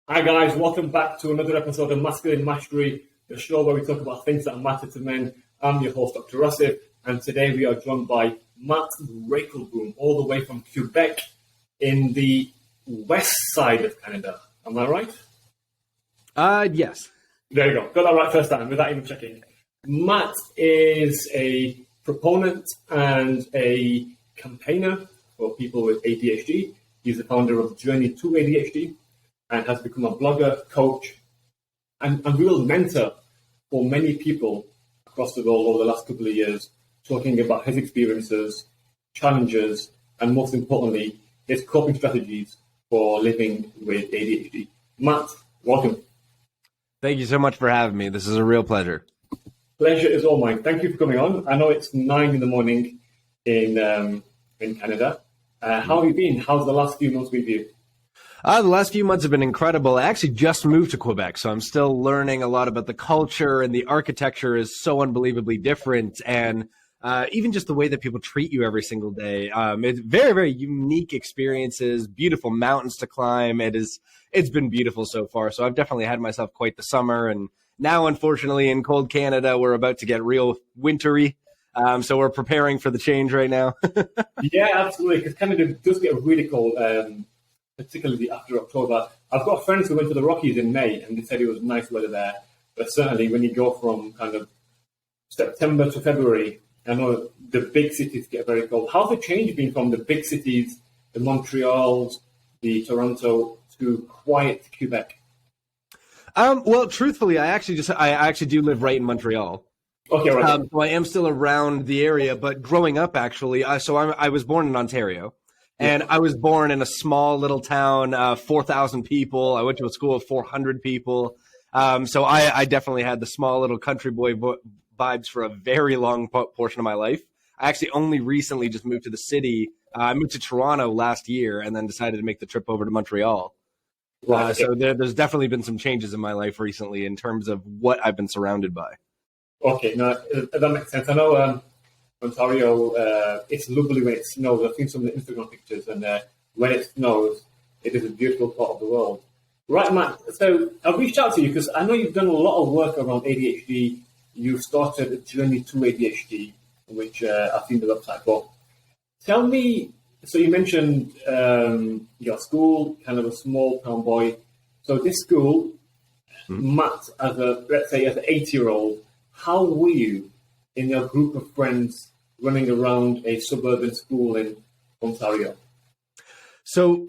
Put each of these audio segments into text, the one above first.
Hi guys, welcome back to another episode of Masculine Mastery, the show where we talk about things that matter to men. I'm your host, Dr. Rassif, and today we are joined by Matt Raekelboom, all the way from Quebec in the west side of Canada. Am I right? Yes. There you go. Got that right first time without even checking. Matt is a proponent and a campaigner for people with ADHD. He's the founder of Journey to ADHD and has become a blogger, coach, and a real mentor for many people across the world over the last couple of years, talking about his experiences, challenges, and most importantly, his coping strategies for living with ADHD. Matt, welcome. Thank you so much for having me. This is a real pleasure. Pleasure is all mine. Thank you for coming on. I know it's 9 a.m. in Canada. How have you been? How's the last few months been for you? The last few months have been incredible. I actually just moved to Quebec, so I'm still learning a lot about the culture, and the architecture is so unbelievably different. And even just the way that people treat you every single day. It's very, very unique experiences, beautiful mountains to climb. It's been beautiful so far. So I've definitely had myself quite the summer. And now, unfortunately, in cold Canada, we're about to get real wintry. So we're preparing for the change right now. Yeah, absolutely. Because Canada does get really cold, particularly after October. I've got friends who went to the Rockies in May, and they said it was nice weather there. But certainly when you go from kind of September to February, I know the big cities get very cold. How's the change been from the big cities, the Montreals, the Toronto, to quiet Quebec? Well, truthfully, I actually do live right in Montreal. Okay, right. So I am still around the area, but growing up, actually, I was born in Ontario, and I was born in a small little town, 4,000 people. I went to a school of 400 people. So I definitely had the small little country boy vibes for a very long portion of my life. I actually only recently just moved to the city. I moved to Toronto last year and then decided to make the trip over to Montreal. Right. So there's definitely been some changes in my life recently in terms of what I've been surrounded by. Okay, no, that makes sense. I know Ontario, it's lovely when it snows. I've seen some of the Instagram pictures, and when it snows, it is a beautiful part of the world. Right, Matt, so I've reached out to you because I know you've done a lot of work around ADHD. You started a Journey to ADHD, which I've seen the website for. Tell me, so you mentioned your school, kind of a small town boy. So this school, Matt, let's say as an 8-year-old, how were you in your group of friends running around a suburban school in Ontario? So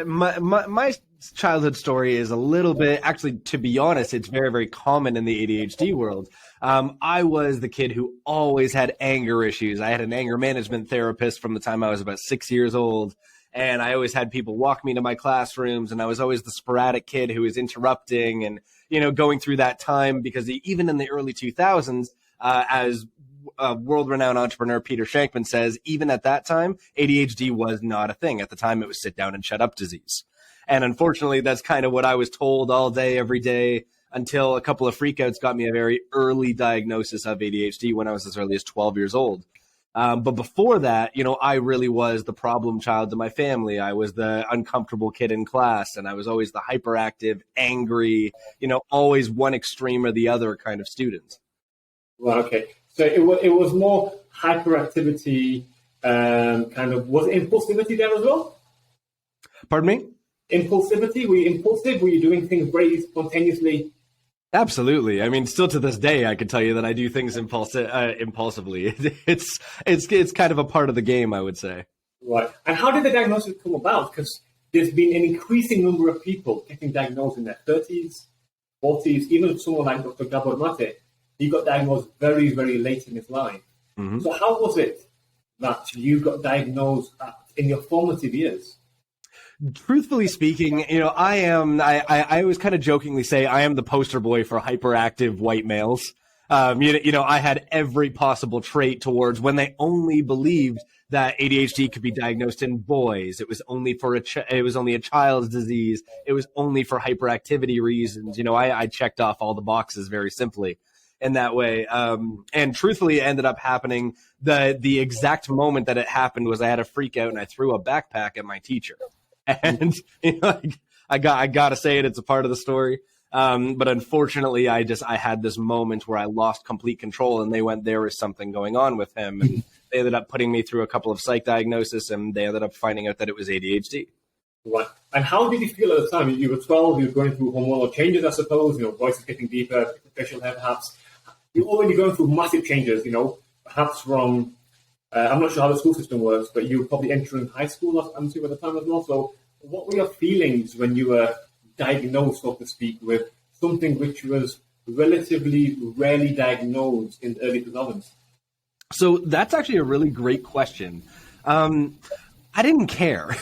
my childhood story is a little bit, actually, to be honest, it's very, very common in the ADHD world. I was the kid who always had anger issues. I had an anger management therapist from the time I was about 6 years old. And I always had people walk me to my classrooms, and I was always the sporadic kid who was interrupting and, going through that time, because even in the early 2000s, as world-renowned entrepreneur Peter Shankman says, even at that time, ADHD was not a thing. At the time, it was sit down and shut up disease. And unfortunately, that's kind of what I was told all day, every day, until a couple of freakouts got me a very early diagnosis of ADHD when I was as early as 12 years old. But before that, I really was the problem child to my family. I was the uncomfortable kid in class, and I was always the hyperactive, angry, always one extreme or the other kind of student. Well, okay. So it was more hyperactivity, kind of, was impulsivity there as well? Pardon me? Impulsivity? Were you impulsive? Were you doing things very spontaneously? Absolutely. I mean, still to this day, I can tell you that I do things impulsively. It's kind of a part of the game, I would say. Right. And how did the diagnosis come about? Because there's been an increasing number of people getting diagnosed in their 30s, 40s, even someone like Dr. Gabor Mate. He got diagnosed very, very late in his life. Mm-hmm. So how was it that you got diagnosed in your formative years? Truthfully speaking, I always kind of jokingly say I am the poster boy for hyperactive white males. I had every possible trait towards when they only believed that ADHD could be diagnosed in boys. It was only it was only a child's disease. It was only for hyperactivity reasons. I checked off all the boxes very simply in that way. And truthfully, it ended up happening. The exact moment that it happened was I had a freak out and I threw a backpack at my teacher. And I gotta say it. It's a part of the story. But unfortunately, I had this moment where I lost complete control, and they went, there was something going on with him. And they ended up putting me through a couple of psych diagnoses, and they ended up finding out that it was ADHD. Right. And how did you feel at the time? You were 12, you were going through hormonal changes, I suppose, voice is getting deeper, facial hair perhaps. You're already going through massive changes, perhaps from, I'm not sure how the school system works, but you were probably entering high school, I'm assuming, at the time as well. So what were your feelings when you were diagnosed, so to speak, with something which was relatively rarely diagnosed in the early 2000s? So that's actually a really great question. I didn't care.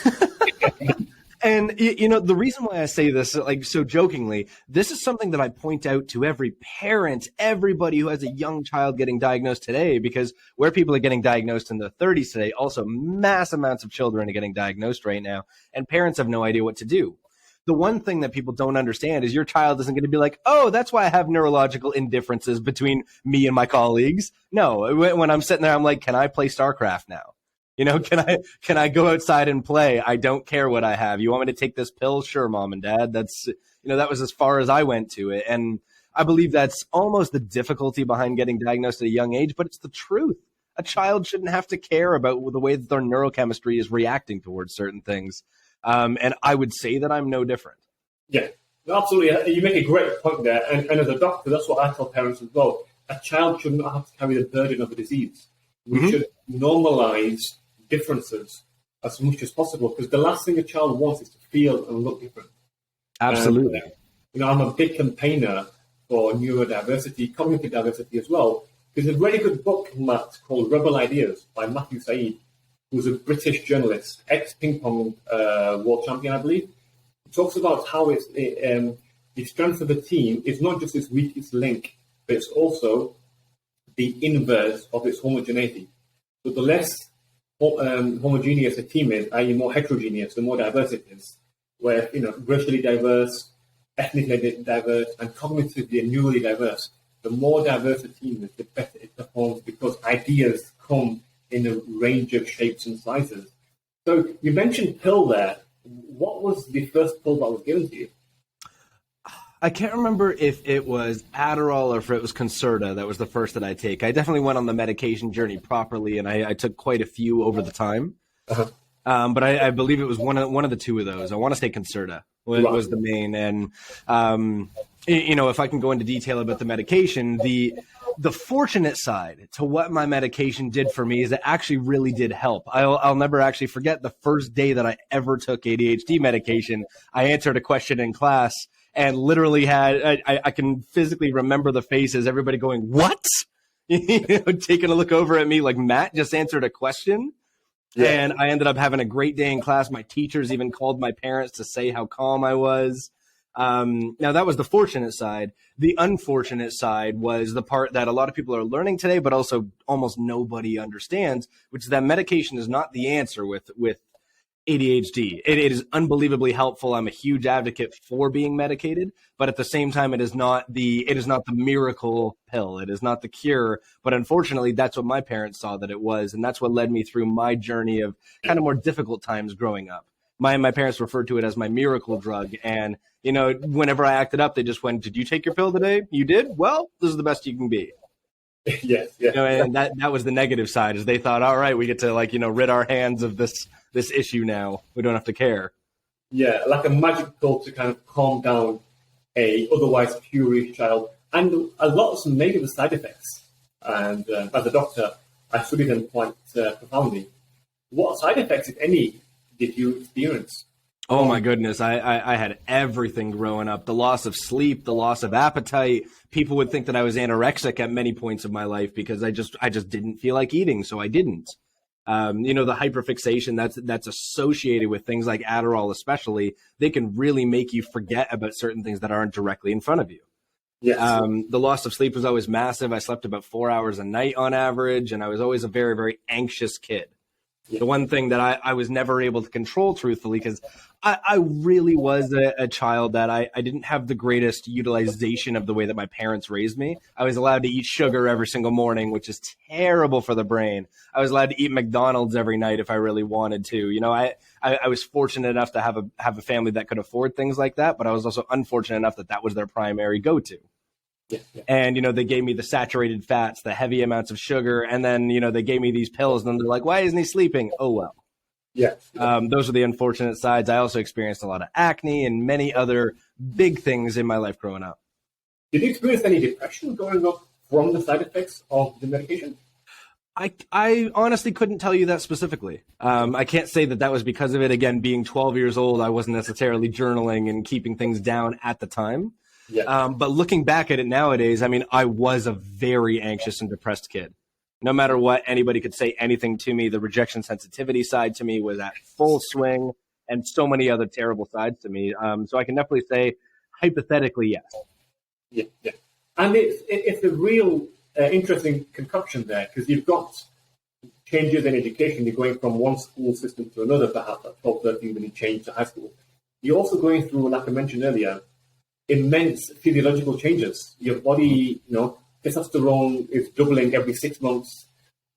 And, the reason why I say this, like, so jokingly, this is something that I point out to every parent, everybody who has a young child getting diagnosed today, because where people are getting diagnosed in their 30s today, also mass amounts of children are getting diagnosed right now, and parents have no idea what to do. The one thing that people don't understand is your child isn't going to be like, oh, that's why I have neurological indifferences between me and my colleagues. No, when I'm sitting there, I'm like, can I play StarCraft now? Can I go outside and play? I don't care what I have. You want me to take this pill? Sure, mom and dad. That's, that was as far as I went to it. And I believe that's almost the difficulty behind getting diagnosed at a young age, but it's the truth. A child shouldn't have to care about the way that their neurochemistry is reacting towards certain things. And I would say that I'm no different. Yeah, absolutely. You make a great point there. And as a doctor, that's what I tell parents as well. A child should not have to carry the burden of the disease. We should normalize differences as much as possible, because the last thing a child wants is to feel and look different. Absolutely. And, I'm a big campaigner for neurodiversity, cognitive diversity as well. There's a very good book, Matt, called Rebel Ideas by Matthew Said, who's a British journalist, ex-ping pong world champion, I believe. He talks about how it's the strength of the team is not just its weakest link, but it's also the inverse of its homogeneity. So the less homogeneous a team is, i.e. more heterogeneous, the more diverse it is, where, racially diverse, ethnically diverse, and cognitively and neurally diverse. The more diverse a team is, the better it performs, because ideas come in a range of shapes and sizes. So you mentioned pill there. What was the first pill that was given to you? I can't remember if it was Adderall or if it was Concerta. That was the first that I take. I definitely went on the medication journey properly, and I took quite a few over the time. But I believe it was one of the two of those. I want to say Concerta was the main. And, if I can go into detail about the medication, the fortunate side to what my medication did for me is it actually really did help. I'll never actually forget the first day that I ever took ADHD medication. I answered a question in class and literally I can physically remember the faces, everybody going, what? Taking a look over at me like, Matt just answered a question. Yeah. And I ended up having a great day in class. My teachers even called my parents to say how calm I was. Now that was the fortunate side. The unfortunate side was the part that a lot of people are learning today, but also almost nobody understands, which is that medication is not the answer with ADHD. It is unbelievably helpful. I'm a huge advocate for being medicated, but at the same time, it is not the miracle pill. It is not the cure. But unfortunately, that's what my parents saw that it was, and that's what led me through my journey of kind of more difficult times growing up. My parents referred to it as my miracle drug, and whenever I acted up, they just went, "Did you take your pill today? You did? Well, this is the best you can be." Yes, yeah. And that was the negative side, is they thought, all right, we get to rid our hands of this issue now. We don't have to care. Yeah, like a magic pill to kind of calm down a otherwise furious child. And a lot of some negative side effects. And as a doctor, I studied them quite profoundly. What side effects, if any, did you experience? Oh my goodness, I had everything growing up. The loss of sleep, the loss of appetite. People would think that I was anorexic at many points of my life because I just didn't feel like eating, so I didn't. The hyperfixation that's associated with things like Adderall especially, they can really make you forget about certain things that aren't directly in front of you. Yes. The loss of sleep was always massive. I slept about 4 hours a night on average, and I was always a very, very anxious kid. The one thing that I was never able to control, truthfully, because I really was a child that I didn't have the greatest utilization of the way that my parents raised me. I was allowed to eat sugar every single morning, which is terrible for the brain. I was allowed to eat McDonald's every night if I really wanted to. You know, I was fortunate enough to have a family that could afford things like that, but I was also unfortunate enough that that was their primary go-to. Yeah, yeah. And, you know, they gave me the saturated fats, the heavy amounts of sugar, and then, you know, they gave me these pills, and then they're like, why isn't he sleeping? Oh, well. Yeah. Those are the unfortunate sides. I also experienced a lot of acne and many other big things in my life growing up. Did you experience any depression growing up from the side effects of the medication? I honestly couldn't tell you that specifically. I can't say that that was because of it. Again, being 12 years old, I wasn't necessarily journaling and keeping things down at the time. Yeah. But looking back at it nowadays, I mean, I was a very anxious and depressed kid. No matter what, anybody could say anything to me. The rejection sensitivity side to me was at full swing, and so many other terrible sides to me. So I can definitely say, hypothetically, yes. Yeah, yeah. And it's a real interesting concoction there, because you've got changes in education. You're going from one school system to another, perhaps at 12, 13 when you change to high school. You're also going through, like I mentioned earlier, immense physiological changes. Your body, you know, testosterone is doubling every 6 months.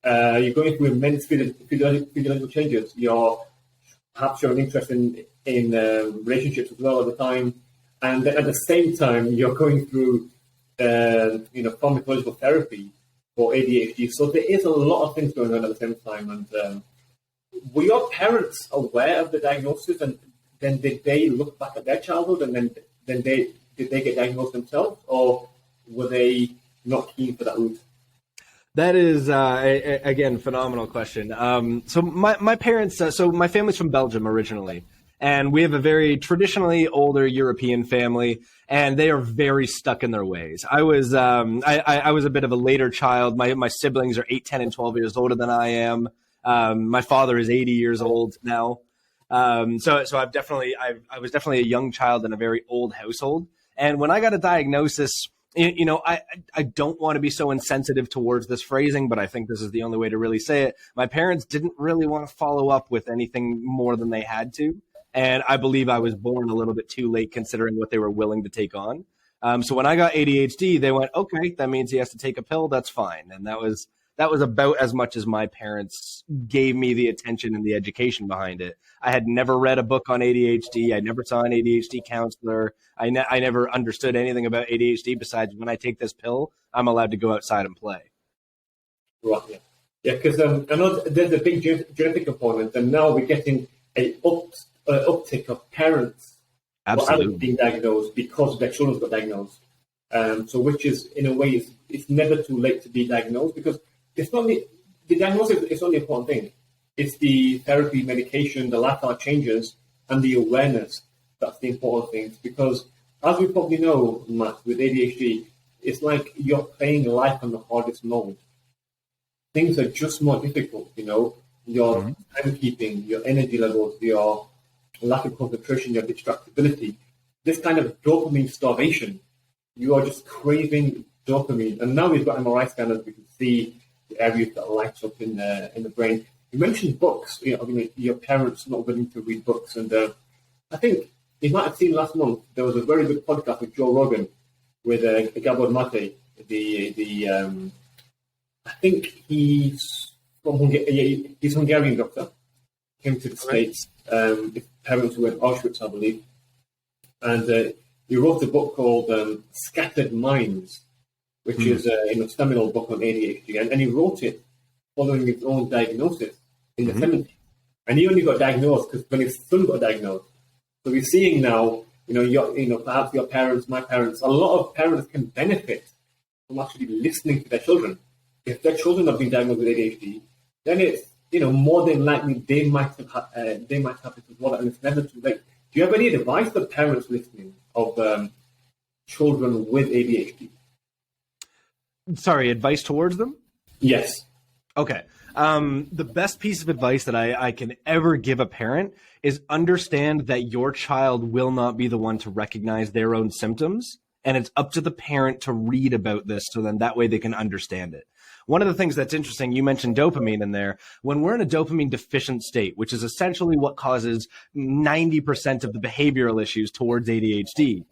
You're going through immense physiological changes. You're perhaps showing interest in relationships as well at the time. And at the same time, you're going through, pharmacological therapy for ADHD. So there is a lot of things going on at the same time. And were your parents aware of the diagnosis? And then did they look back at their childhood and then did they get diagnosed themselves, or were they not keen for that route? That is, again, phenomenal question. So my parents, so my family's from Belgium originally, and we have a very traditionally older European family, and they are very stuck in their ways. I was a bit of a later child. My siblings are 8, 10, and 12 years older than I am. My father is 80 years old now. So I was definitely a young child in a very old household. And when I got a diagnosis, you know, I don't want to be so insensitive towards this phrasing, but I think this is the only way to really say it. My parents didn't really want to follow up with anything more than they had to. And I believe I was born a little bit too late considering what they were willing to take on. So when I got ADHD, they went, okay, that means he has to take a pill. That's fine. And that was about as much as my parents gave me the attention and the education behind it. I had never read a book on ADHD. I never saw an ADHD counselor. I never understood anything about ADHD besides when I take this pill, I'm allowed to go outside and play. Right, yeah. Yeah, because I know there's a big genetic component, and now we're getting an uptick of parents being diagnosed because their children got diagnosed. So which is, in a way, it's never too late to be diagnosed, because it's not the diagnosis is not the important thing. It's the therapy, medication, the lifestyle changes, and the awareness that's the important thing. Because as we probably know, Matt, with ADHD, it's like you're playing life on the hardest mode. Things are just more difficult, you know. Your timekeeping, your energy levels, your lack of concentration, your distractibility. This kind of dopamine starvation, you are just craving dopamine. And now we've got MRI scanners, we can see the areas that light up in the brain. You mentioned books. You know, I mean, your parents not willing to read books, and I think you might have seen last month there was a very good podcast with Joe Rogan with Gabor Mate. I think he's from he's a Hungarian doctor. Came to the States. His parents were in Auschwitz, I believe, and he wrote a book called Scattered Minds, which is a seminal book on ADHD, and he wrote it following his own diagnosis in the 70s. And he only got diagnosed because when his son got diagnosed. So we're seeing now, perhaps your parents, my parents, a lot of parents can benefit from actually listening to their children. If their children have been diagnosed with ADHD, then it's, more than likely they might have it as well, and it's never too late. Do you have any advice for parents listening of children with ADHD? Sorry, advice towards them? Yes. Okay. The best piece of advice that I can ever give a parent is understand that your child will not be the one to recognize their own symptoms And it's up to the parent to read about this so then that way they can understand it. One of the things that's interesting, you mentioned dopamine in there. When we're in a dopamine deficient state, which is essentially what causes 90% of the behavioral issues towards ADHD,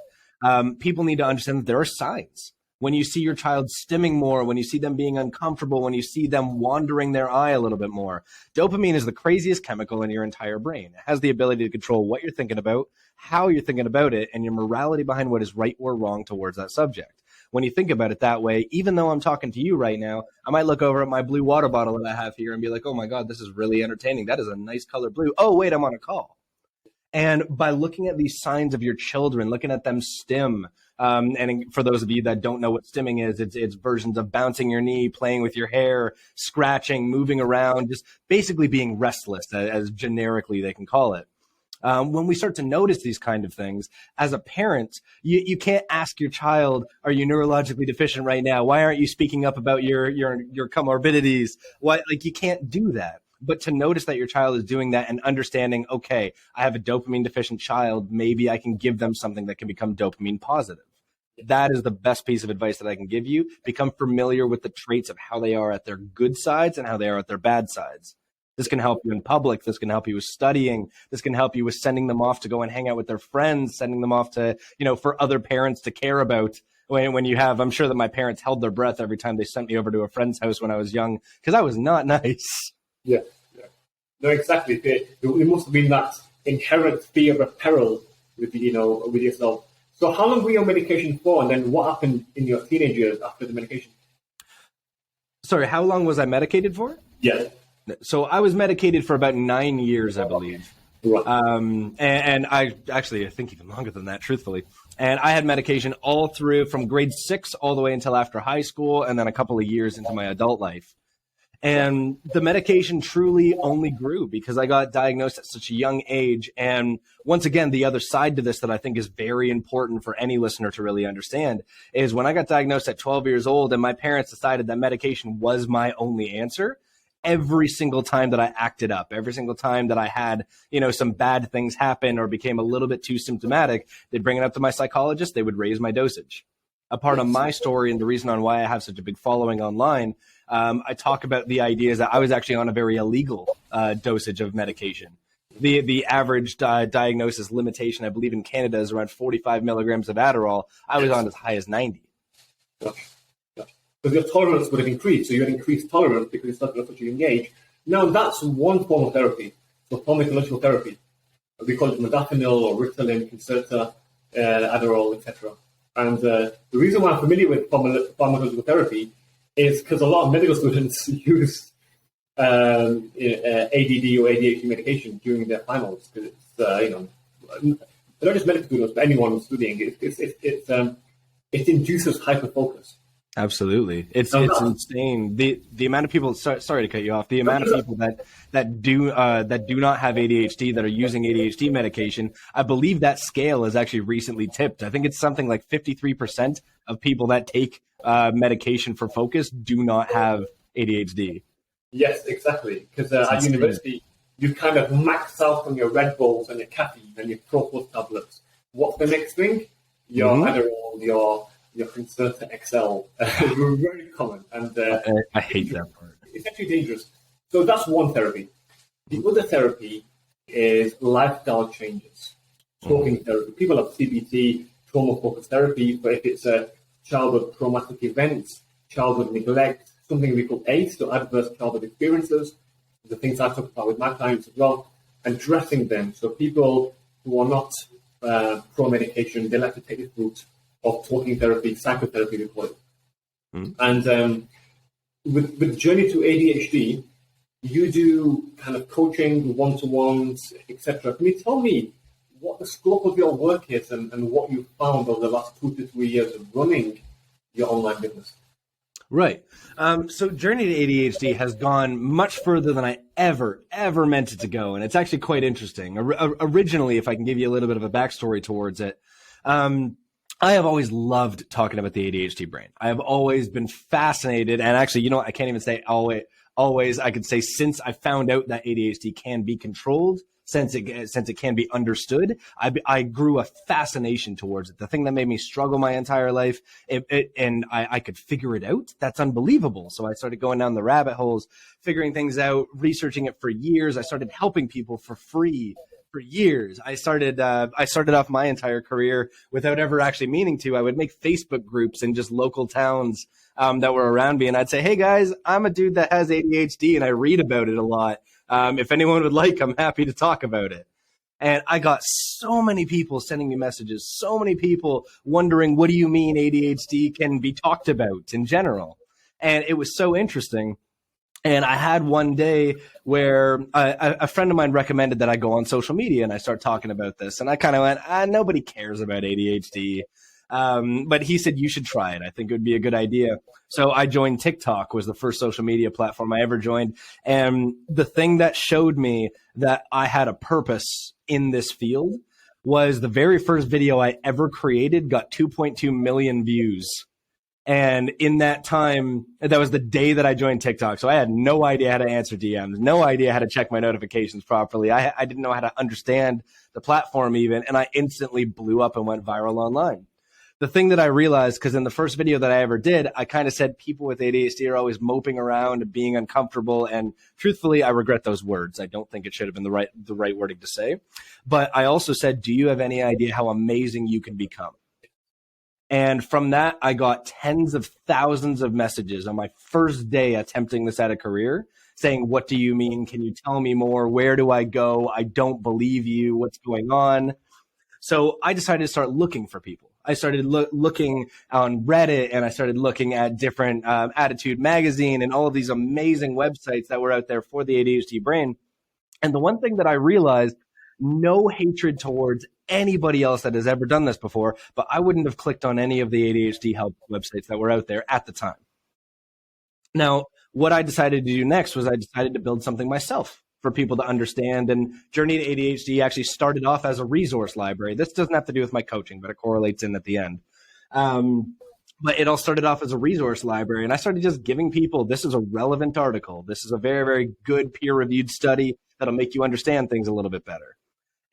people need to understand that there are signs. When you see your child stimming more, when you see them being uncomfortable, when you see them wandering their eye a little bit more, dopamine is the craziest chemical in your entire brain. It has the ability to control what you're thinking about, how you're thinking about it, and your morality behind what is right or wrong towards that subject. When you think about it that way, even though I'm talking to you right now, I might look over at my blue water bottle that I have here and be like, oh my God, this is really entertaining. That is a nice color blue. Oh, wait, I'm on a call. And by looking at these signs of your children, looking at them stim, and for those of you that don't know what stimming is, it's versions of bouncing your knee, playing with your hair, scratching, moving around, just basically being restless, as generically they can call it. When we start to notice these kind of things, as a parent, you can't ask your child, are you neurologically deficient right now? Why aren't you speaking up about your comorbidities? Why, like, you can't do that. But to notice that your child is doing that and understanding, okay, I have a dopamine deficient child, maybe I can give them something that can become dopamine positive. That is the best piece of advice that I can give you. Become familiar with the traits of how they are at their good sides and how they are at their bad sides. This can help you in public. This can help you with studying. This can help you with sending them off to go and hang out with their friends, sending them off to, for other parents to care about. When you have, I'm sure that my parents held their breath every time they sent me over to a friend's house when I was young, because I was not nice. Yeah. No, exactly. It must have been that inherent fear of peril with yourself. So how long were you on medication for, and then what happened in your teenage years after the medication? Sorry, how long was I medicated for? Yeah. So I was medicated for about 9 years, I believe. Right. And I think even longer than that, truthfully. And I had medication all through from grade 6 all the way until after high school, and then a couple of years into my adult life. And the medication truly only grew because I got diagnosed at such a young age. And once again, the other side to this that I think is very important for any listener to really understand is when I got diagnosed at 12 years old and my parents decided that medication was my only answer, every single time that I acted up, every single time that I had, some bad things happen or became a little bit too symptomatic, they'd bring it up to my psychologist, they would raise my dosage. A part of my story and the reason on why I have such a big following online, I talk about the ideas that I was actually on a very illegal dosage of medication. The average diagnosis limitation, I believe in Canada, is around 45 milligrams of Adderall. I was on as high as 90. Because your tolerance would have increased. So you had increased tolerance because it's not such a young age. Now, that's one form of therapy. So pharmacological therapy. We call it modafinil or Ritalin, Concerta, Adderall, etc. And the reason why I'm familiar with pharmacological therapy is because a lot of medical students use ADD or ADHD medication during their finals. Because it's, not just medical students, but anyone studying it induces hyperfocus. Absolutely. It's insane. The amount of people, sorry to cut you off, the amount of people that do not have ADHD that are using ADHD medication, I believe that scale is actually recently tipped. I think it's something like 53% of people that take medication for focus do not have ADHD. Yes, exactly. Because at university, you kind of max out on your Red Bulls and your caffeine and your Pro tablets. What's the next thing? Your Adderall, your Concerta XL. Very common. And I hate that part. It's actually dangerous. So that's one therapy. The other therapy is lifestyle changes. Talking therapy. People have CBT, trauma-focused therapy, but if it's a childhood traumatic events, childhood neglect, something we call ACE, so adverse childhood experiences, the things I talk about with my clients as well, addressing them. So people who are not pro-medication, they like to take this route of talking therapy, psychotherapy, we call it. And with Journey to ADHD, you do kind of coaching, one-to-ones, etc. Can you tell me what the scope of your work is and what you found over the last 2 to 3 years of running your online business? Right. So Journey to ADHD has gone much further than I ever meant it to go. And it's actually quite interesting. Originally, if I can give you a little bit of a backstory towards it, I have always loved talking about the ADHD brain. I have always been fascinated. And actually, I can't even say always. I could say since I found out that ADHD can be controlled, since it can be understood, I grew a fascination towards it. The thing that made me struggle my entire life, and I could figure it out. That's unbelievable. So I started going down the rabbit holes, figuring things out, researching it for years. I started helping people for free for years. I started off my entire career without ever actually meaning to. I would make Facebook groups in just local towns that were around me, and I'd say, "Hey guys, I'm a dude that has ADHD, and I read about it a lot. If anyone would like, I'm happy to talk about it." And I got so many people sending me messages, so many people wondering, "What do you mean ADHD can be talked about in general?" And it was so interesting. And I had one day where a friend of mine recommended that I go on social media and I start talking about this. And I kind of went, nobody cares about ADHD. But he said, you should try it. I think it would be a good idea. So I joined TikTok, was the first social media platform I ever joined. And the thing that showed me that I had a purpose in this field was the very first video I ever created got 2.2 million views. And in that time, that was the day that I joined TikTok. So I had no idea how to answer DMs, no idea how to check my notifications properly. I didn't know how to understand the platform even. And I instantly blew up and went viral online. The thing that I realized, because in the first video that I ever did, I kind of said people with ADHD are always moping around and being uncomfortable. And truthfully, I regret those words. I don't think it should have been the right wording to say. But I also said, do you have any idea how amazing you can become? And from that, I got tens of thousands of messages on my first day attempting this at a career saying, what do you mean? Can you tell me more? Where do I go? I don't believe you. What's going on? So I decided to start looking for people. I started looking on Reddit, and I started looking at different Attitude Magazine and all of these amazing websites that were out there for the ADHD brain. And the one thing that I realized, no hatred towards anybody else that has ever done this before, but I wouldn't have clicked on any of the ADHD help websites that were out there at the time. Now, what I decided to do next was I decided to build something myself for people to understand. And Journey to ADHD actually started off as a resource library. This doesn't have to do with my coaching, but it correlates in at the end. But it all started off as a resource library. And I started just giving people, this is a relevant article. This is a very, very good peer-reviewed study that'll make you understand things a little bit better.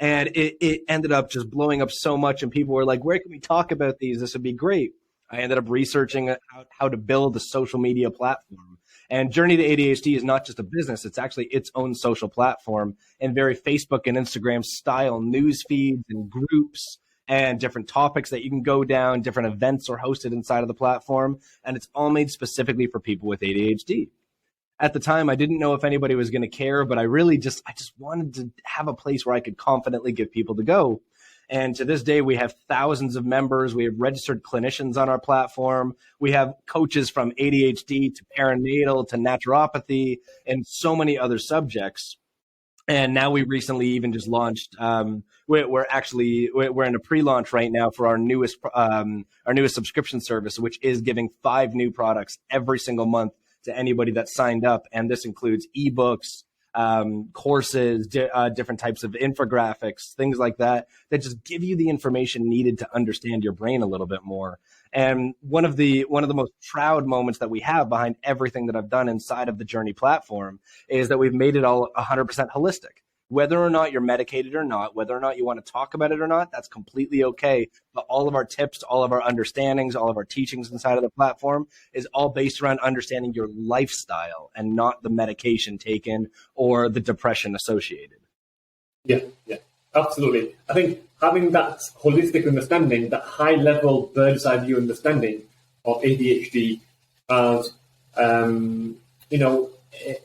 And it ended up just blowing up so much. And people were like, where can we talk about these? This would be great. I ended up researching how to build a social media platform. And Journey to ADHD is not just a business. It's actually its own social platform and very Facebook and Instagram style news feeds and groups and different topics that you can go down. Different events are hosted inside of the platform. And it's all made specifically for people with ADHD. At the time, I didn't know if anybody was going to care, but I just wanted to have a place where I could confidently give people to go. And to this day, we have thousands of members. We have registered clinicians on our platform. We have coaches from ADHD to perinatal to naturopathy and so many other subjects. And now we recently even just launched. We're in a pre-launch right now for our newest subscription service, which is giving 5 new products every single month to anybody that's signed up. And this includes ebooks, courses, different types of infographics, things like that just give you the information needed to understand your brain a little bit more. And one of the most proud moments that we have behind everything that I've done inside of the Journey platform is that we've made it all 100% holistic. Whether or not you're medicated or not, whether or not you want to talk about it or not, that's completely okay. But all of our tips, all of our understandings, all of our teachings inside of the platform is all based around understanding your lifestyle and not the medication taken or the depression associated. Yeah, absolutely. I think having that holistic understanding, that high-level bird's-eye view understanding of ADHD as,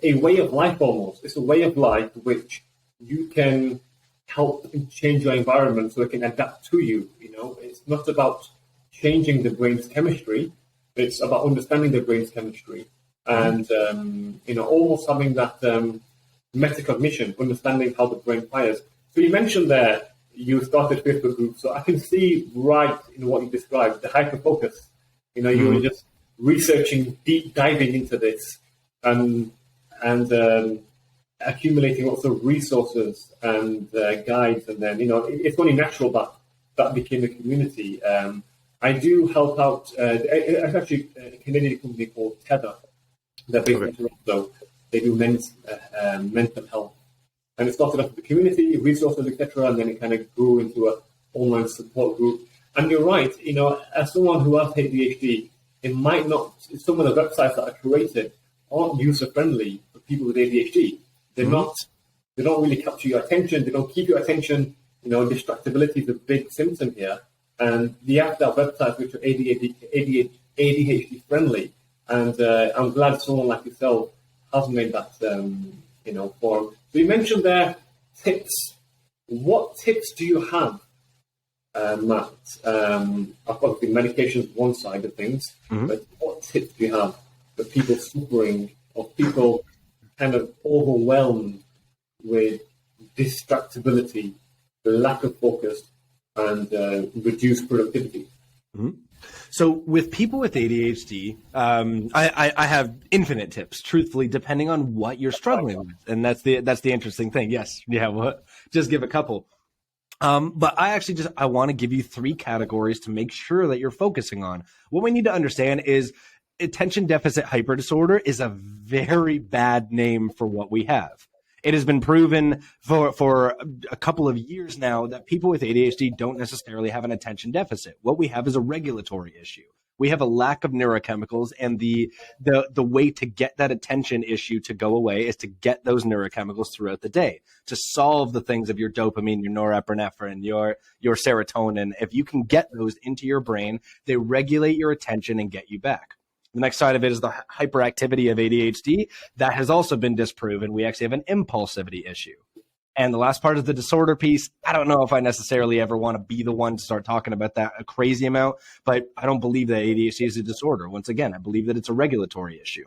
a way of life almost. It's a way of life which you can help change your environment so it can adapt to you. It's not about changing the brain's chemistry. It's about understanding the brain's chemistry and, almost having that metacognition, understanding how the brain fires. So you mentioned there you started Facebook groups. So I can see right in what you described, the hyper-focus. You were just researching, deep diving into this and accumulating lots of resources and guides, and then it's only natural that became a community. I do help out. It's actually a Canadian company called Tether. They're based in Toronto. They do men's mental health And it started off with the community, resources, etc., and then it kind of grew into an online support group. And you're right, as someone who has ADHD, it might not, some of the websites that are created aren't user-friendly for people with ADHD. They're not, they don't really capture your attention, they don't keep your attention. Distractibility is a big symptom here. And you have to have websites which are ADHD friendly. And I'm glad someone like yourself has made that, forum. So you mentioned there tips. What tips do you have, Matt? Obviously, medication is one side of things, but what tips do you have for people suffering or people kind of overwhelmed with distractibility, the lack of focus, and reduced productivity? So with people with ADHD, I have infinite tips, truthfully, depending on what you're struggling with. And that's the interesting thing. Yes. Yeah. Well, just give a couple. But I want to give you 3 categories to make sure that you're focusing on. What we need to understand is attention deficit hyper disorder is a very bad name for what we have. It has been proven for a couple of years now that people with ADHD don't necessarily have an attention deficit. What we have is a regulatory issue. We have a lack of neurochemicals, and the way to get that attention issue to go away is to get those neurochemicals throughout the day, to solve the things of your dopamine, your norepinephrine, your serotonin. If you can get those into your brain, they regulate your attention and get you back. The next side of it is the hyperactivity of ADHD. That has also been disproven. We actually have an impulsivity issue. And the last part is the disorder piece. I don't know if I necessarily ever want to be the one to start talking about that a crazy amount, but I don't believe that ADHD is a disorder. Once again, I believe that it's a regulatory issue.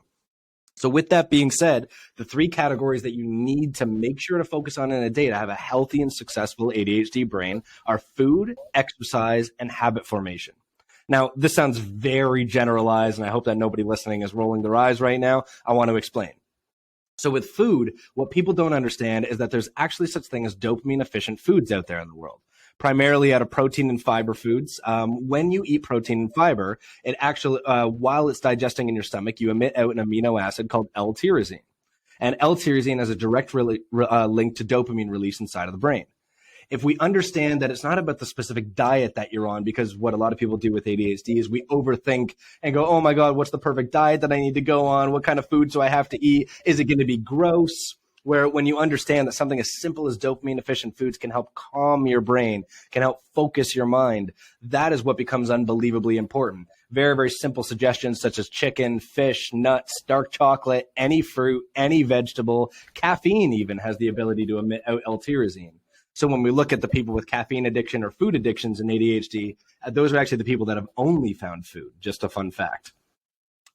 So with that being said, the 3 categories that you need to make sure to focus on in a day to have a healthy and successful ADHD brain are food, exercise, and habit formation. Now, this sounds very generalized, and I hope that nobody listening is rolling their eyes right now. I want to explain. So with food, what people don't understand is that there's actually such thing as dopamine-efficient foods out there in the world, primarily out of protein and fiber foods. When you eat protein and fiber, it actually, while it's digesting in your stomach, you emit out an amino acid called L-tyrosine. And L-tyrosine has a direct link to dopamine release inside of the brain. If we understand that it's not about the specific diet that you're on, because what a lot of people do with ADHD is we overthink and go, oh my God, what's the perfect diet that I need to go on? What kind of food do I have to eat? Is it going to be gross? Where when you understand that something as simple as dopamine efficient foods can help calm your brain, can help focus your mind, that is what becomes unbelievably important. Very, very simple suggestions such as chicken, fish, nuts, dark chocolate, any fruit, any vegetable, caffeine even has the ability to emit out L-tyrosine. So when we look at the people with caffeine addiction or food addictions in ADHD, those are actually the people that have only found food. Just a fun fact.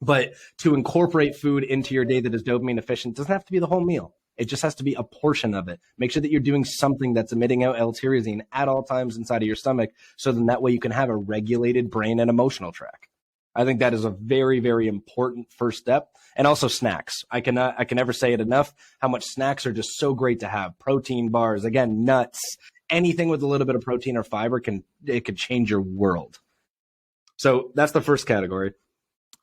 But to incorporate food into your day that is dopamine efficient doesn't have to be the whole meal. It just has to be a portion of it. Make sure that you're doing something that's emitting out L-tyrosine at all times inside of your stomach, so then that way you can have a regulated brain and emotional track. I think that is a very, very important first step. And also snacks. I can never say it enough how much snacks are just so great to have. Protein bars, again, nuts, anything with a little bit of protein or fiber could change your world. So that's the first category.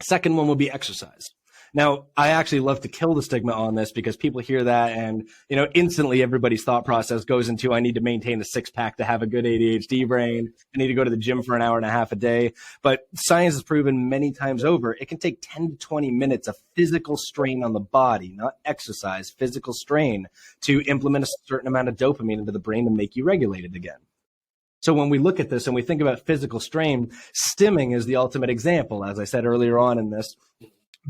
Second one will be exercise. Now, I actually love to kill the stigma on this because people hear that and, instantly everybody's thought process goes into, I need to maintain a 6-pack to have a good ADHD brain. I need to go to the gym for an hour and a half a day. But science has proven many times over, it can take 10 to 20 minutes of physical strain on the body, not exercise, physical strain, to implement a certain amount of dopamine into the brain and make you regulated again. So when we look at this and we think about physical strain, stimming is the ultimate example. As I said earlier on in this,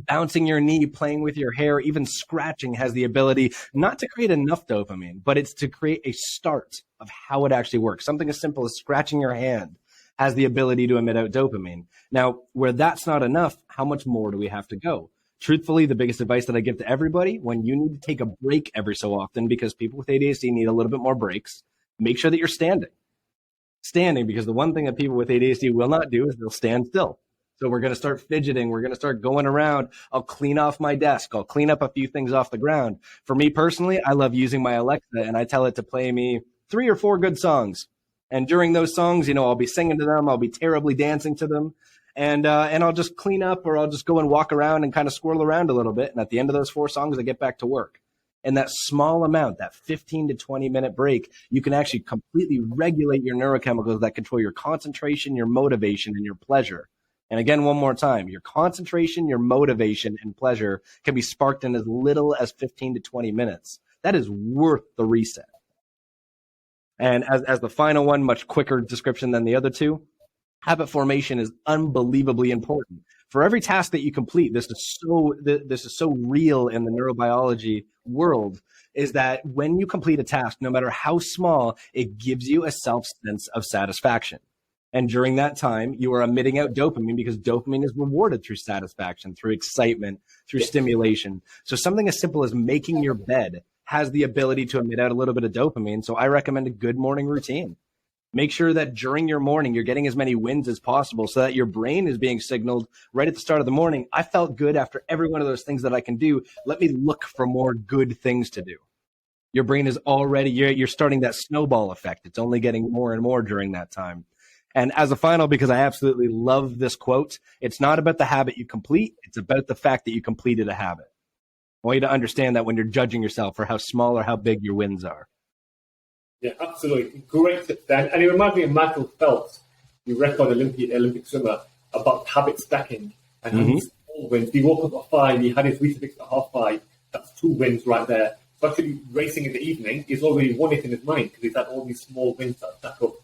bouncing your knee, playing with your hair, even scratching has the ability not to create enough dopamine, but it's to create a start of how it actually works. Something as simple as scratching your hand has the ability to emit out dopamine. Now, where that's not enough, how much more do we have to go? Truthfully, the biggest advice that I give to everybody, when you need to take a break every so often, because people with ADHD need a little bit more breaks, make sure that you're standing. Standing, because the one thing that people with ADHD will not do is they'll stand still. So we're going to start fidgeting. We're going to start going around. I'll clean off my desk. I'll clean up a few things off the ground. For me personally, I love using my Alexa, and I tell it to play me 3 or 4 good songs. And during those songs, I'll be singing to them. I'll be terribly dancing to them. And I'll just clean up, or I'll just go and walk around and kind of squirrel around a little bit. And at the end of those 4 songs, I get back to work. And that small amount, that 15 to 20-minute break, you can actually completely regulate your neurochemicals that control your concentration, your motivation, and your pleasure. And again, one more time, your concentration, your motivation, and pleasure can be sparked in as little as 15 to 20 minutes. That is worth the reset. And as the final one, much quicker description than the other two, habit formation is unbelievably important. For every task that you complete, this is so real in the neurobiology world, is that when you complete a task, no matter how small, it gives you a sense of satisfaction. And during that time, you are emitting out dopamine because dopamine is rewarded through satisfaction, through excitement, through stimulation. So something as simple as making your bed has the ability to emit out a little bit of dopamine. So I recommend a good morning routine. Make sure that during your morning, you're getting as many wins as possible so that your brain is being signaled right at the start of the morning. I felt good after every one of those things that I can do. Let me look for more good things to do. Your brain is already, you're starting that snowball effect. It's only getting more and more during that time. And as a final, because I absolutely love this quote, it's not about the habit you complete. It's about the fact that you completed a habit. I want you to understand that when you're judging yourself for how small or how big your wins are. Yeah, absolutely. Great tip, Dan. And it reminds me of Michael Phelps, the record Olympic swimmer, about habit stacking. And having small wins. He woke up at 5, he had his Weetabix at 5:30. That's 2 wins right there. So actually racing in the evening is already won it in his mind because he's had all these small wins that stack up.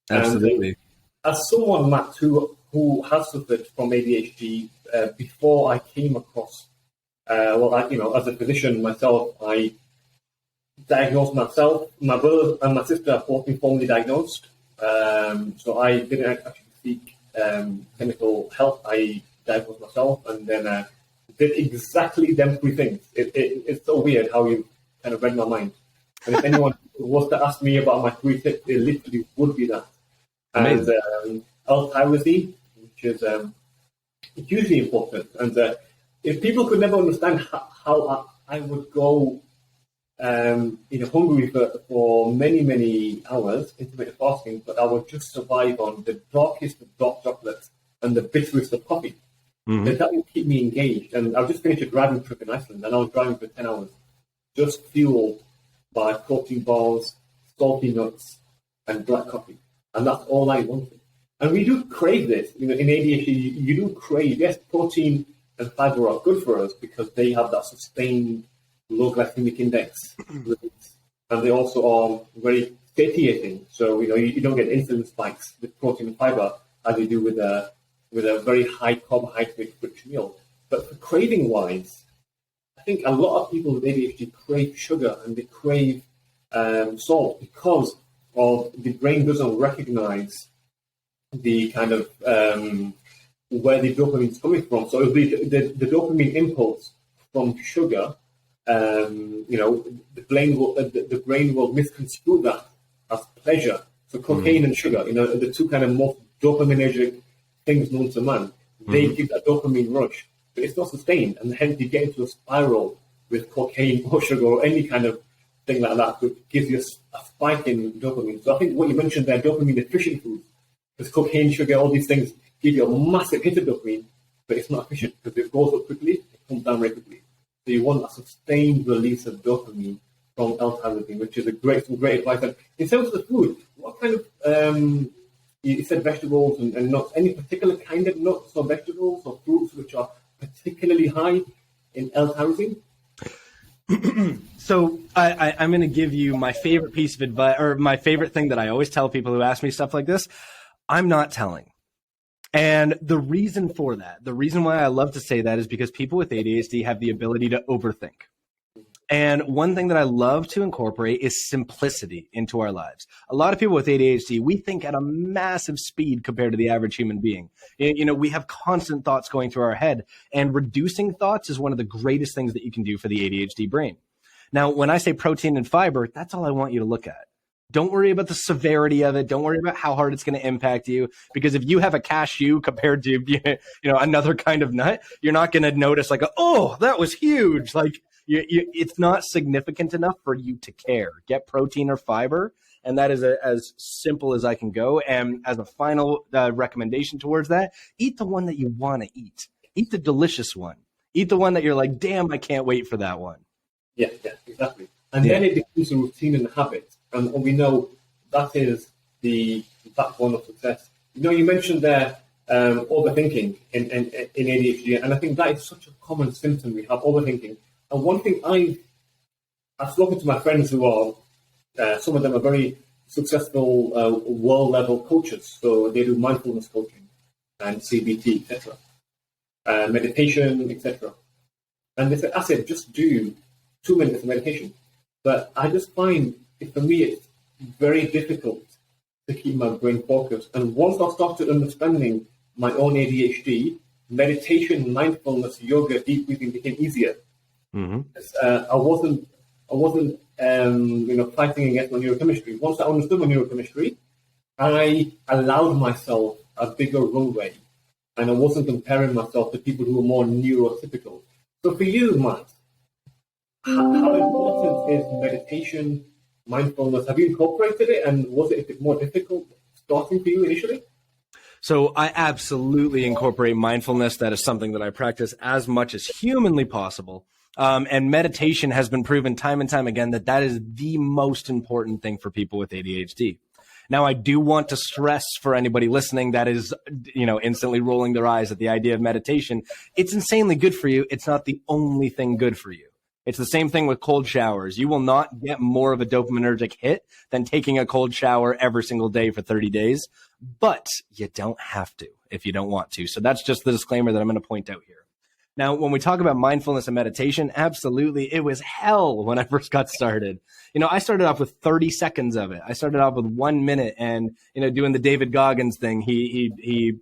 Absolutely. And as someone, Matt, who has suffered from ADHD, before I came across, as a physician myself, I diagnosed myself. My brother and my sister have both been formally diagnosed. So I didn't actually seek clinical help. I diagnosed myself and then did exactly them 3 things. It's so weird how you kind of read my mind. And if anyone was to ask me about my 3 tips, it literally would be that. And L-tyrosine, which is hugely important. And if people could never understand how I would go hungry for many, many hours, intermittent fasting, but I would just survive on the darkest of dark chocolates and the bitterest of coffee. Mm-hmm. And that would keep me engaged. And I just finished a driving trip in Iceland, and I was driving for 10 hours, just fueled by protein bars, salty nuts, and black coffee. And that's all I wanted. And we do crave this. In ADHD, you do crave, yes, protein and fiber are good for us because they have that sustained low glycemic index. And they also are very satiating. So, you don't get insulin spikes with protein and fiber as you do with a very high carbohydrate rich meal. But for craving wise, I think a lot of people with ADHD crave sugar and they crave salt because of the brain doesn't recognize the kind of where the dopamine is coming from. So it'll be the dopamine impulse from sugar. The brain will misconstrue that as pleasure. So cocaine and sugar, the 2 kind of most dopaminergic things known to man, they give that dopamine rush, but it's not sustained, and hence you get into a spiral with cocaine or sugar or any kind of thing like that, which gives you a spike in dopamine. So I think what you mentioned there, dopamine efficient foods, because cocaine, sugar, all these things give you a massive hit of dopamine, but it's not efficient because it goes up quickly, it comes down very quickly. So you want a sustained release of dopamine from L-tyrosine, which is some great advice. And in terms of the food, what kind of, you said vegetables and nuts, any particular kind of nuts or vegetables or fruits which are particularly high in L-tyrosine? So I'm going to give you my favorite piece of advice, or my favorite thing that I always tell people who ask me stuff like this. I'm not telling. And the reason for that, the reason why I love to say that is because people with ADHD have the ability to overthink. And one thing that I love to incorporate is simplicity into our lives. A lot of people with ADHD, we think at a massive speed compared to the average human being. We have constant thoughts going through our head, and reducing thoughts is one of the greatest things that you can do for the ADHD brain. Now, when I say protein and fiber, that's all I want you to look at. Don't worry about the severity of it. Don't worry about how hard it's going to impact you. Because if you have a cashew compared to another kind of nut, you're not going to notice oh, that was huge. It's not significant enough for you to care. Get protein or fiber, and that is as simple as I can go. And as a final recommendation towards that, eat the one that you want to eat. Eat the delicious one. Eat the one that you're like, damn, I can't wait for that one. Yeah, exactly. And then it becomes a routine and a habit. And we know that is the backbone of success. You mentioned there overthinking in ADHD, and I think that is such a common symptom we have, overthinking. And one thing I've spoken to my friends who are, some of them are very successful world-level coaches, so they do mindfulness coaching and CBT, etc., meditation, etc. And they said, I said, just do 2 minutes of meditation. But I just find, for me, it's very difficult to keep my brain focused. And once I started understanding my own ADHD, meditation, mindfulness, yoga, deep breathing became easier. Mm-hmm. I wasn't fighting against my neurochemistry. Once I understood my neurochemistry, I allowed myself a bigger runway, and I wasn't comparing myself to people who were more neurotypical. So for you, Matt, how important is meditation, mindfulness? Have you incorporated it, and was it more difficult starting for you initially? So I absolutely incorporate mindfulness. That is something that I practice as much as humanly possible. And meditation has been proven time and time again that is the most important thing for people with ADHD. Now, I do want to stress for anybody listening that is, instantly rolling their eyes at the idea of meditation. It's insanely good for you. It's not the only thing good for you. It's the same thing with cold showers. You will not get more of a dopaminergic hit than taking a cold shower every single day for 30 days, but you don't have to if you don't want to. So that's just the disclaimer that I'm going to point out here. Now, when we talk about mindfulness and meditation, absolutely, it was hell when I first got started. I started off with 30 seconds of it. I started off with 1 minute and, doing the David Goggins thing. He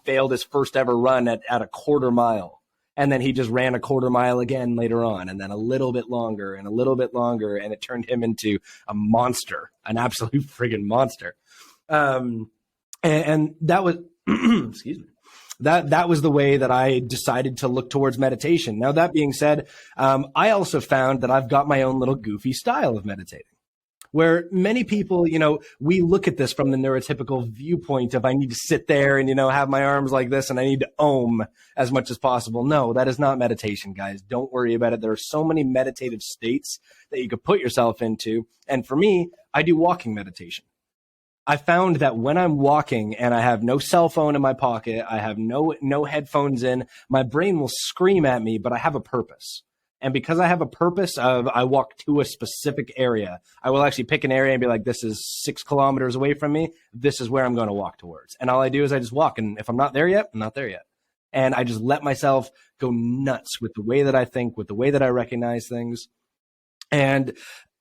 failed his first ever run at a quarter mile. And then he just ran a quarter mile again later on, and then a little bit longer and a little bit longer. And it turned him into a monster, an absolute friggin' monster. And that was, excuse me. That was the way that I decided to look towards meditation. Now, that being said, I also found that I've got my own little goofy style of meditating, where many people, we look at this from the neurotypical viewpoint of I need to sit there and, have my arms like this and I need to om as much as possible. No, that is not meditation, guys. Don't worry about it. There are so many meditative states that you could put yourself into. And for me, I do walking meditation. I found that when I'm walking and I have no cell phone in my pocket, I have no headphones in, my brain will scream at me, but I have a purpose. And because I have a purpose of I walk to a specific area, I will actually pick an area and be like, this is 6 kilometers away from me. This is where I'm going to walk towards. And all I do is I just walk. And if I'm not there yet, I'm not there yet. And I just let myself go nuts with the way that I think, with the way that I recognize things. And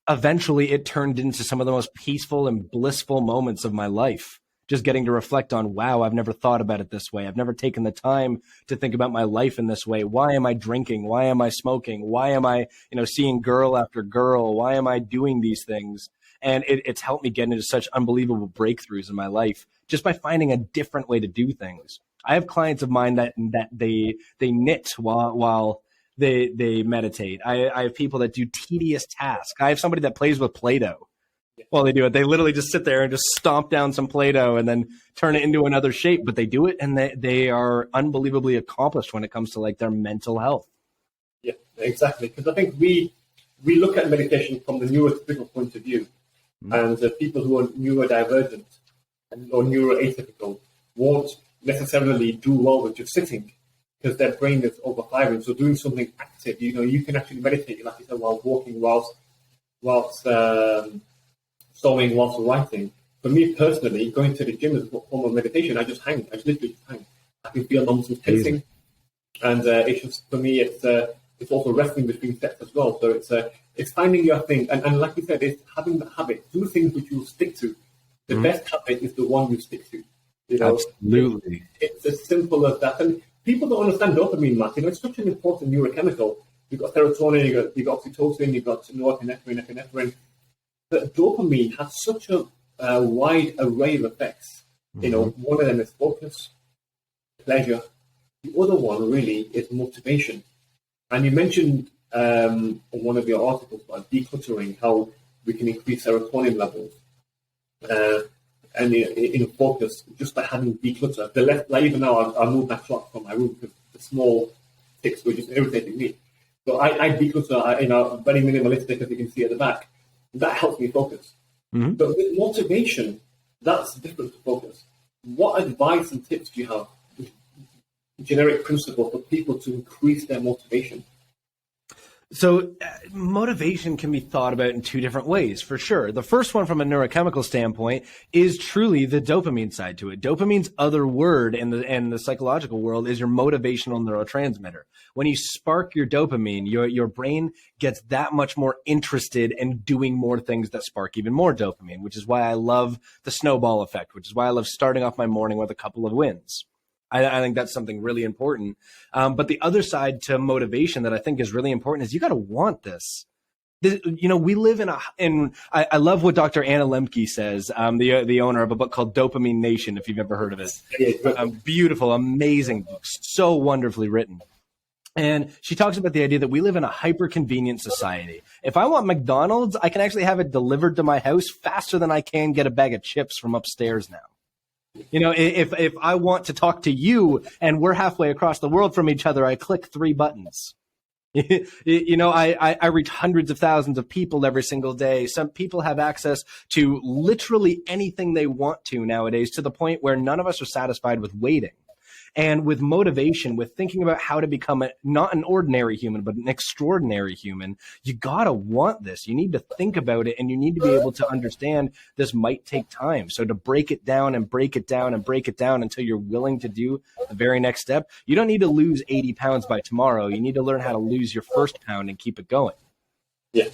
eventually it turned into some of the most peaceful and blissful moments of my life. Just getting to reflect on, wow, I've never thought about it this way. I've never taken the time to think about my life in this way. Why am I drinking? Why am I smoking? Why am I, seeing girl after girl? Why am I doing these things? And it's helped me get into such unbelievable breakthroughs in my life just by finding a different way to do things. I have clients of mine that they knit while they meditate. I have people that do tedious tasks. I have somebody that plays with Play-Doh. Well, they do it. They literally just sit there and just stomp down some Play-Doh and then turn it into another shape. But they do it, and they are unbelievably accomplished when it comes to like their mental health. Yeah, exactly. Because I think we look at meditation from the neurotypical point of view, and people who are neurodivergent or neuroatypical won't necessarily do well with just sitting because their brain is overfiring. So doing something active, you can actually meditate, like you said, while walking, whilst sewing, whilst writing. For me personally, going to the gym is a form of meditation. I just hang. I just literally hang. I can feel muscles tensing, and it's just, for me, it's also resting between sets as well. So it's finding your thing, and like you said, it's having the habit. Do things which you stick to. The best habit is the one you stick to. Absolutely, it's as simple as that. And people don't understand dopamine, Matt. It's such an important neurochemical. You've got serotonin, you've got oxytocin, you've got norepinephrine, epinephrine. But dopamine has such a wide array of effects. One of them is focus, pleasure. The other one really is motivation. And you mentioned on one of your articles about decluttering, how we can increase serotonin levels and in focus just by having declutter. Like even now, I moved my clock from my room because the small ticks were just irritating me. So I declutter, very minimalistic, as you can see at the back. That helps me focus. Mm-hmm. But with motivation, that's different to focus. What advice and tips do you have, generic principle for people to increase their motivation? So motivation can be thought about in two different ways, for sure. The first one, from a neurochemical standpoint, is truly the dopamine side to it. Dopamine's other word in the psychological world is your motivational neurotransmitter. When you spark your dopamine, your brain gets that much more interested in doing more things that spark even more dopamine, which is why I love the snowball effect, which is why I love starting off my morning with a couple of wins. I think that's something really important. But the other side to motivation that I think is really important is you got to want this. We live I love what Dr. Anna Lemke says, the owner of a book called Dopamine Nation, if you've ever heard of it. Beautiful, amazing book, so wonderfully written. And she talks about the idea that we live in a hyper-convenient society. If I want McDonald's, I can actually have it delivered to my house faster than I can get a bag of chips from upstairs now. If I want to talk to you and we're halfway across the world from each other, I click 3 buttons. I reach hundreds of thousands of people every single day. Some people have access to literally anything they want to nowadays, to the point where none of us are satisfied with waiting. And with motivation, with thinking about how to become not an ordinary human, but an extraordinary human, you gotta want this. You need to think about it, and you need to be able to understand this might take time. So to break it down and break it down and break it down until you're willing to do the very next step, you don't need to lose 80 pounds by tomorrow. You need to learn how to lose your first pound and keep it going. Yeah.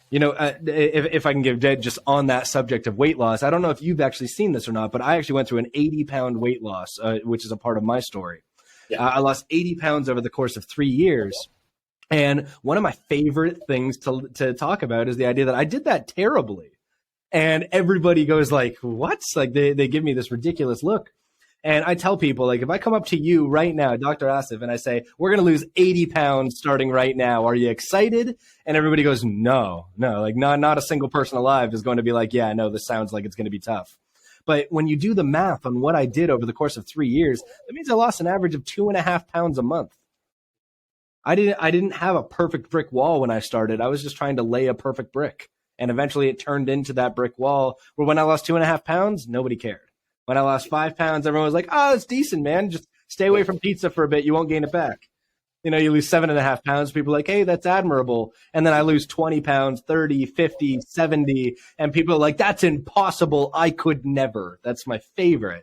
If I can give just on that subject of weight loss, I don't know if you've actually seen this or not, but I actually went through an 80-pound weight loss, which is a part of my story. Yeah. I lost 80 pounds over the course of 3 years. And one of my favorite things to talk about is the idea that I did that terribly. And everybody goes like, what? Like they give me this ridiculous look. And I tell people, like, if I come up to you right now, Dr. Asif, and I say, we're going to lose 80 pounds starting right now. Are you excited? And everybody goes, no, like not a single person alive is going to be like, yeah, no, this sounds like it's going to be tough. But when you do the math on what I did over the course of 3 years, that means I lost an average of 2.5 pounds a month. I didn't have a perfect brick wall when I started. I was just trying to lay a perfect brick. And eventually it turned into that brick wall where when I lost 2.5 pounds, nobody cared. When I lost 5 pounds, everyone was like, oh, it's decent, man. Just stay away from pizza for a bit. You won't gain it back. You lose 7.5 pounds. People are like, hey, that's admirable. And then I lose 20 pounds, 30, 50, 70. And people are like, that's impossible. I could never. That's my favorite.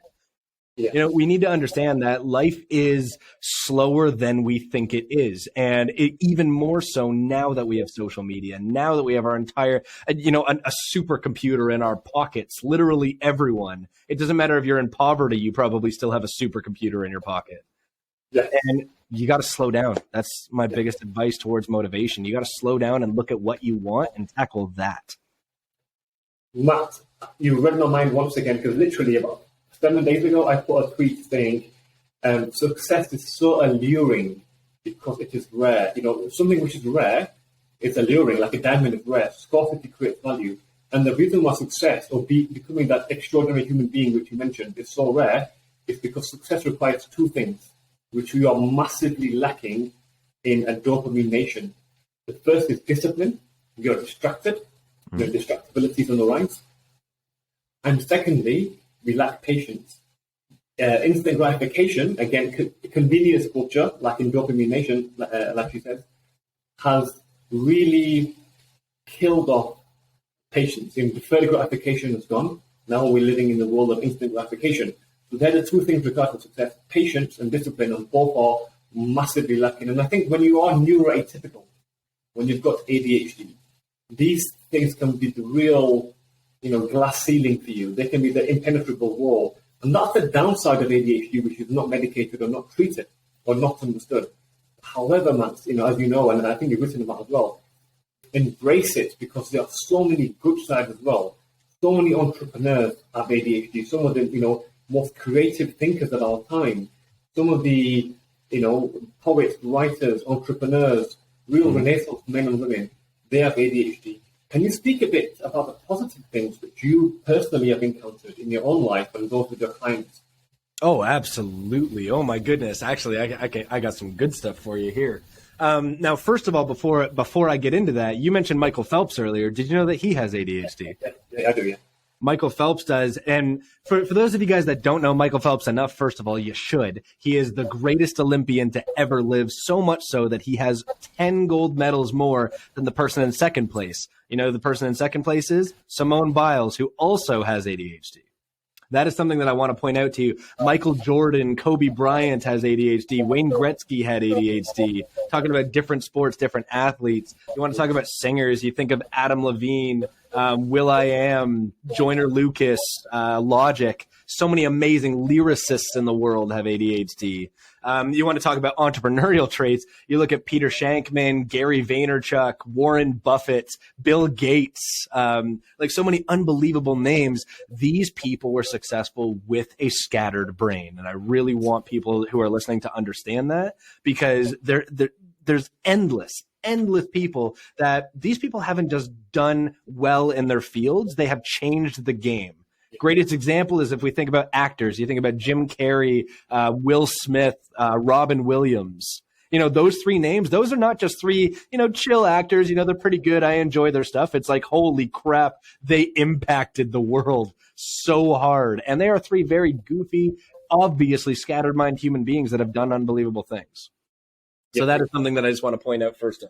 Yeah. We need to understand that life is slower than we think it is. And even more so now that we have social media, now that we have our entire, a supercomputer in our pockets, literally everyone. It doesn't matter if you're in poverty, you probably still have a supercomputer in your pocket. Yeah. And you got to slow down. That's my biggest advice towards motivation. You got to slow down and look at what you want and tackle that. Matt, you read my mind once again, because literally about 7 days ago, I put a tweet saying, success is so alluring because it is rare. Something which is rare is alluring, like a diamond is rare. Scarcity creates value. And the reason why success, or becoming that extraordinary human being which you mentioned, is so rare is because success requires 2 things, which we are massively lacking in a dopamine nation. The first is discipline. You're distracted. Your distractibility is on the rise. And secondly, we lack patience. Instant gratification, again, convenience culture, like in dopamine nation, like she said, has really killed off patience. Deferred gratification is gone. Now we're living in the world of instant gratification. So they're the 2 things required for success: patience and discipline, and both are massively lacking. And I think when you are neuroatypical, when you've got ADHD, these things can be the real glass ceiling for you. They can be the impenetrable wall. And that's the downside of ADHD, which is not medicated or not treated or not understood. However, Matt, as you know, and I think you've written about as well, embrace it, because there are so many good sides as well. So many entrepreneurs have ADHD. Some of the, most creative thinkers at our time. Some of the, poets, writers, entrepreneurs, real Renaissance men and women, they have ADHD. Can you speak a bit about the positive things that you personally have encountered in your own life and those with your clients? Oh, absolutely. Oh, my goodness. Actually, I got some good stuff for you here. Now, first of all, before I get into that, you mentioned Michael Phelps earlier. Did you know that he has ADHD? Yeah, I do, yeah. Michael Phelps does. And for those of you guys that don't know Michael Phelps enough, first of all, you should. He is the greatest Olympian to ever live, so much so that he has 10 gold medals more than the person in second place. You know, the person in second place is Simone Biles, who also has ADHD. That is something that I want to point out to you. Michael Jordan, Kobe Bryant has ADHD. Wayne Gretzky had ADHD. Talking about different sports, different athletes. You want to talk about singers, you think of Adam Levine, will.i.am, Joyner Lucas, Logic. So many amazing lyricists in the world have ADHD. You want to talk about entrepreneurial traits, you look at Peter Shankman, Gary Vaynerchuk, Warren Buffett, Bill Gates, like so many unbelievable names. These people were successful with a scattered brain. And I really want people who are listening to understand that, because there's endless people that these people haven't just done well in their fields. They have changed the game. Greatest example is if we think about actors, you think about Jim Carrey, Will Smith, Robin Williams. You know, those three names, those are not just three, chill actors. They're pretty good. I enjoy their stuff. It's like, holy crap, they impacted the world so hard. And they are three very goofy, obviously scattered mind human beings that have done unbelievable things. So that is something that I just want to point out first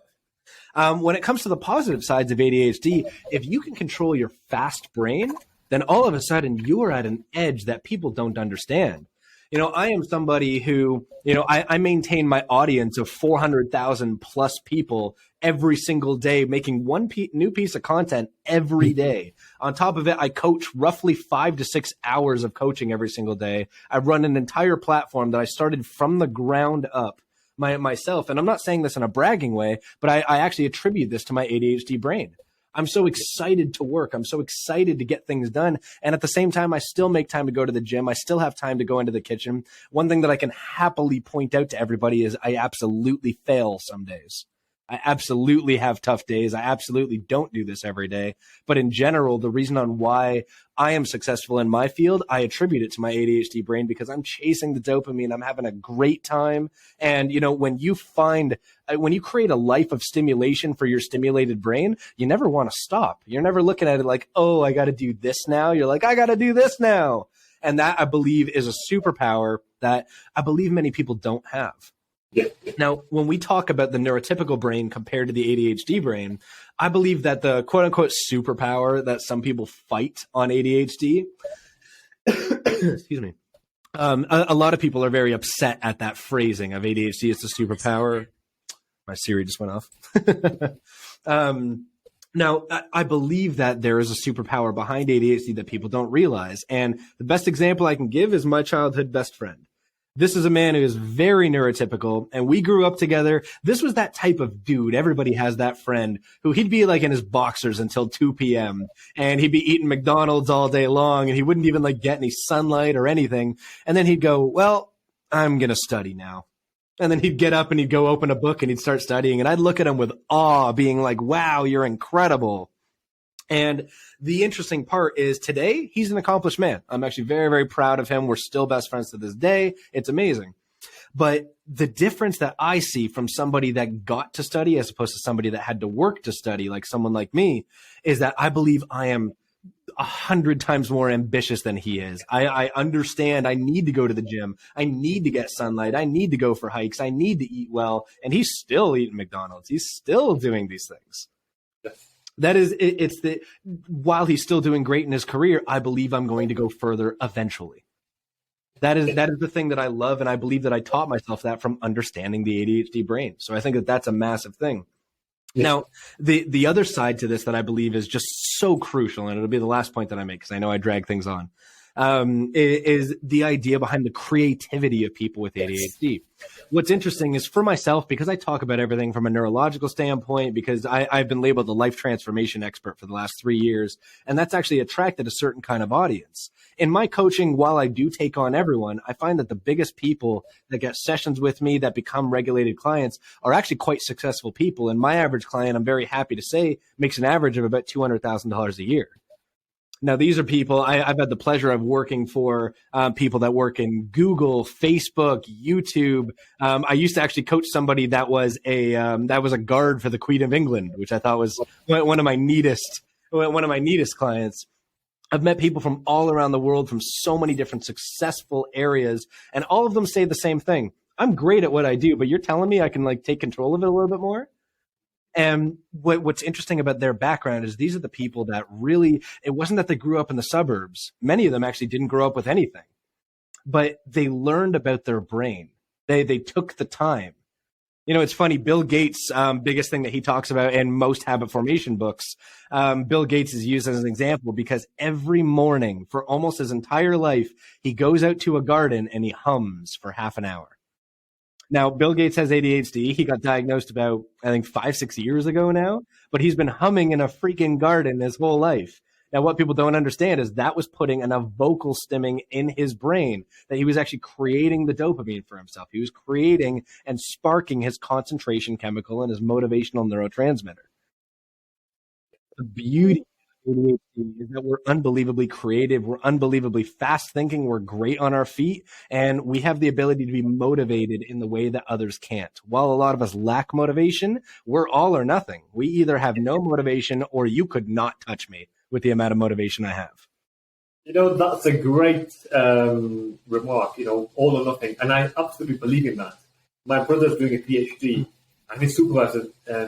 off. When it comes to the positive sides of ADHD, if you can control your fast brain, then all of a sudden you are at an edge that people don't understand. I am somebody who, I maintain my audience of 400,000 plus people every single day, making one new piece of content every day. On top of it, I coach roughly 5 to 6 hours of coaching every single day. I run an entire platform that I started from the ground up myself. And I'm not saying this in a bragging way, but I actually attribute this to my ADHD brain. I'm so excited to work. I'm so excited to get things done. And at the same time, I still make time to go to the gym. I still have time to go into the kitchen. One thing that I can happily point out to everybody is I absolutely fail some days. I absolutely have tough days. I absolutely don't do this every day. But in general, the reason on why I am successful in my field, I attribute it to my ADHD brain, because I'm chasing the dopamine. I'm having a great time. And, when you create a life of stimulation for your stimulated brain, you never want to stop. You're never looking at it like, oh, I got to do this now. You're like, I got to do this now. And that, I believe, is a superpower that I believe many people don't have. Yeah. Now, when we talk about the neurotypical brain compared to the ADHD brain, I believe that the quote unquote superpower that some people fight on ADHD, excuse me, a lot of people are very upset at that phrasing of ADHD. It's a superpower. My Siri just went off. Now, I believe that there is a superpower behind ADHD that people don't realize. And the best example I can give is my childhood best friend. This is a man who is very neurotypical, and we grew up together. This was that type of dude. Everybody has that friend who he'd be like in his boxers until 2 p.m. and he'd be eating McDonald's all day long, and he wouldn't even get any sunlight or anything. And then he'd go, well, I'm going to study now. And then he'd get up and he'd go open a book and he'd start studying. And I'd look at him with awe, being like, wow, you're incredible. And the interesting part is today, he's an accomplished man. I'm actually very, very proud of him. We're still best friends to this day. It's amazing. But the difference that I see from somebody that got to study as opposed to somebody that had to work to study, like someone like me, is that I believe I am 100 times more ambitious than he is. I understand I need to go to the gym. I need to get sunlight. I need to go for hikes. I need to eat well. And he's still eating McDonald's. He's still doing these things. That is, while he's still doing great in his career, I believe I'm going to go further eventually. That is the thing that I love. And I believe that I taught myself that from understanding the ADHD brain. So I think that that's a massive thing. Yeah. Now, the other side to this that I believe is just so crucial, and it'll be the last point that I make because I know I drag things on, is the idea behind the creativity of people with ADHD. What's interesting is for myself, because I talk about everything from a neurological standpoint, because I've been labeled a life transformation expert for the last 3 years, and that's actually attracted a certain kind of audience. In my coaching, while I do take on everyone, I find that the biggest people that get sessions with me that become regulated clients are actually quite successful people. And my average client, I'm very happy to say, makes an average of about $200,000 a year. Now, these are people I've had the pleasure of working for people that work in Google, Facebook, YouTube. I used to actually coach somebody that was a guard for the Queen of England, which I thought was one of my neatest clients. I've met people from all around the world from so many different successful areas, and all of them say the same thing. I'm great at what I do, but you're telling me I can like take control of it a little bit more? And what's interesting about their background is these are the people that really, it wasn't that they grew up in the suburbs. Many of them actually didn't grow up with anything, but they learned about their brain. They took the time. You know, it's funny, Bill Gates, biggest thing that he talks about in most habit formation books, Bill Gates is used as an example because every morning for almost his entire life, he goes out to a garden and he hums for half an hour. Now, Bill Gates has ADHD. He got diagnosed about, I think, 5-6 years ago now, but he's been humming in a freaking garden his whole life. Now, what people don't understand is that was putting enough vocal stimming in his brain that he was actually creating the dopamine for himself. He was creating and sparking his concentration chemical and his motivational neurotransmitter. The beauty of ADHD is that we're unbelievably creative. We're unbelievably fast thinking. We're great on our feet. And we have the ability to be motivated in the way that others can't. While a lot of us lack motivation, we're all or nothing. We either have no motivation or you could not touch me with the amount of motivation I have. You know, that's a great remark, you know, all or nothing. And I absolutely believe in that. My brother's doing a PhD, and his supervisor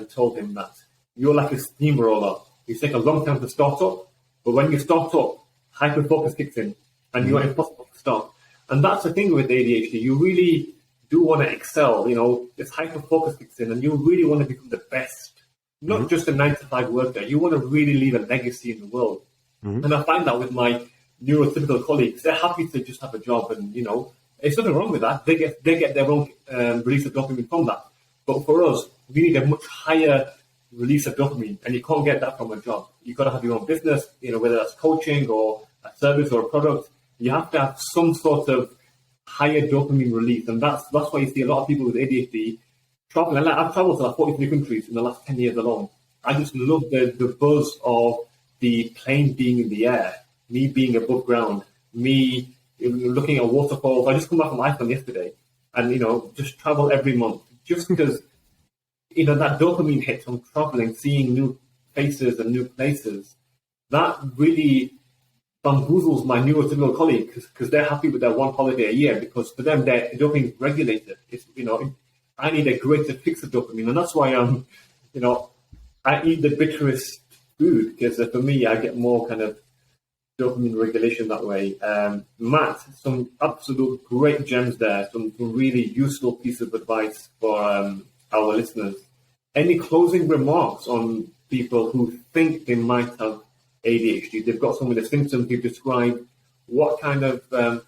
told him that you're like a steamroller. You take a long time to start up, but when you start up, hyper-focus kicks in, and you're impossible to stop. And that's the thing with ADHD. You really do want to excel, you know, this hyper-focus kicks in, and you really want to become the best. Not just a 9-to-5 worker. You want to really leave a legacy in the world. And I find that with my neurotypical colleagues, they're happy to just have a job, and, you know, there's nothing wrong with that. They get their own release of dopamine from that. But for us, we need a much higher release of dopamine, and you can't get that from a job. You've got to have your own business, you know, whether that's coaching or a service or a product. You have to have some sort of higher dopamine release, and that's why you see a lot of people with ADHD traveling. I've traveled to like 43 countries in the last 10 years alone. I just love the buzz of the plane being in the air, me being above ground, me looking at waterfalls. I just come back from Iceland yesterday, and, you know, just travel every month just because, you know, that dopamine hit from traveling, seeing new faces and new places, that really bamboozles my neurotypical colleagues because they're happy with their one holiday a year, because for them, their dopamine is regulated. It's, you know, I need a greater fix of dopamine, and that's why you know, I eat the bitterest food, because for me, I get more kind of dopamine regulation that way. Matt, some absolute great gems there, some really useful piece of advice for our listeners. Any closing remarks on people who think they might have ADHD? They've got some of the symptoms you've described. What kind of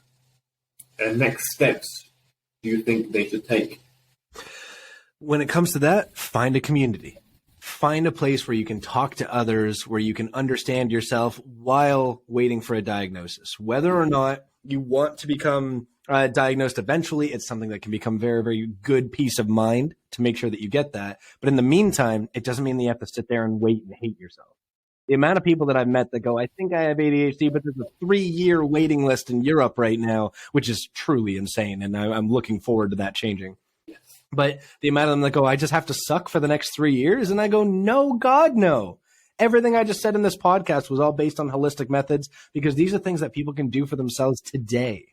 next steps do you think they should take? When it comes to that, find a community. Find a place where you can talk to others, where you can understand yourself while waiting for a diagnosis. Whether or not you want to become diagnosed eventually, it's something that can become very, very good peace of mind to make sure that you get that. But in the meantime, it doesn't mean that you have to sit there and wait and hate yourself. The amount of people that I've met that go, I think I have ADHD, but there's a 3-year waiting list in Europe right now, which is truly insane. And I'm looking forward to that changing. But the amount of them that go, I just have to suck for the next 3 years. And I go, no, God, no. Everything I just said in this podcast was all based on holistic methods, because these are things that people can do for themselves today.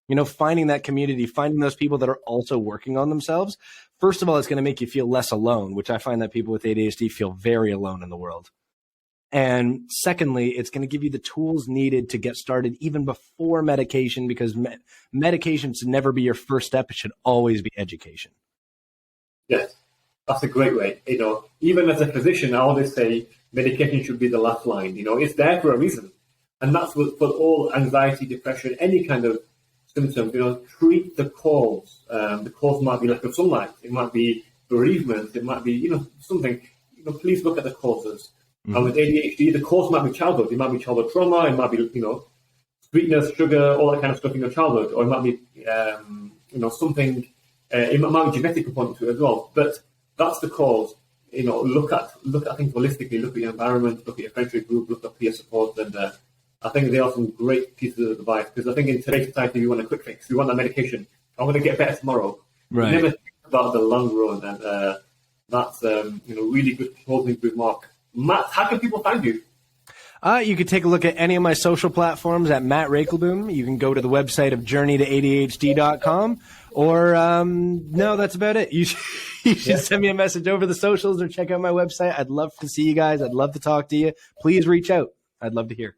You know, finding that community, finding those people that are also working on themselves. First of all, it's going to make you feel less alone, which I find that people with ADHD feel very alone in the world. And secondly, it's going to give you the tools needed to get started even before medication, because medication should never be your first step. It should always be education. Yes, that's a great way. You know, even as a physician, I always say medication should be the last line. You know, it's there for a reason. And that's what, for all anxiety, depression, any kind of symptoms, you know, treat the cause. The cause might be lack of sunlight. It might be bereavement. It might be, you know, something. You know, please look at the causes. And with ADHD, the cause might be childhood. It might be childhood trauma. It might be, you know, sweetness, sugar, all that kind of stuff in your childhood. Or it might be, you know, something. It might be genetic component to it as well. But that's the cause. You know, look at things holistically. Look at your environment. Look at your friendship group. Look at peer support, and I think they are some great pieces of advice, because I think in today's society, we want a quick fix. We want that medication. I'm going to get better tomorrow. Right. We never think about the long run, and that's really good closing remark. Matt, how can people find you? You could take a look at any of my social platforms at Matt Raekelboom. You can go to the website of journeytoadhd.com, or no, that's about it. You should send me a message over the socials or check out my website. I'd love to see you guys. I'd love to talk to you. Please reach out. I'd love to hear.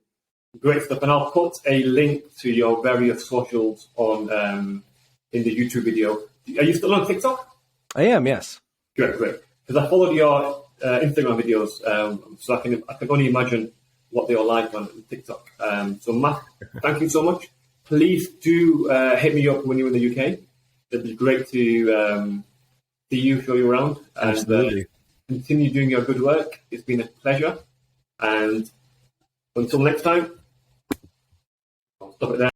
Great stuff. And I'll put a link to your various socials on in the YouTube video. Are you still on TikTok? I am, yes. Great. Because I followed your Instagram videos, so I can only imagine what they are like on TikTok. So Matt, thank you so much. Please do hit me up when you're in the UK. It'd be great to see you, show you around, and Absolutely. Continue doing your good work. It's been a pleasure. And until next time, I'll stop it there.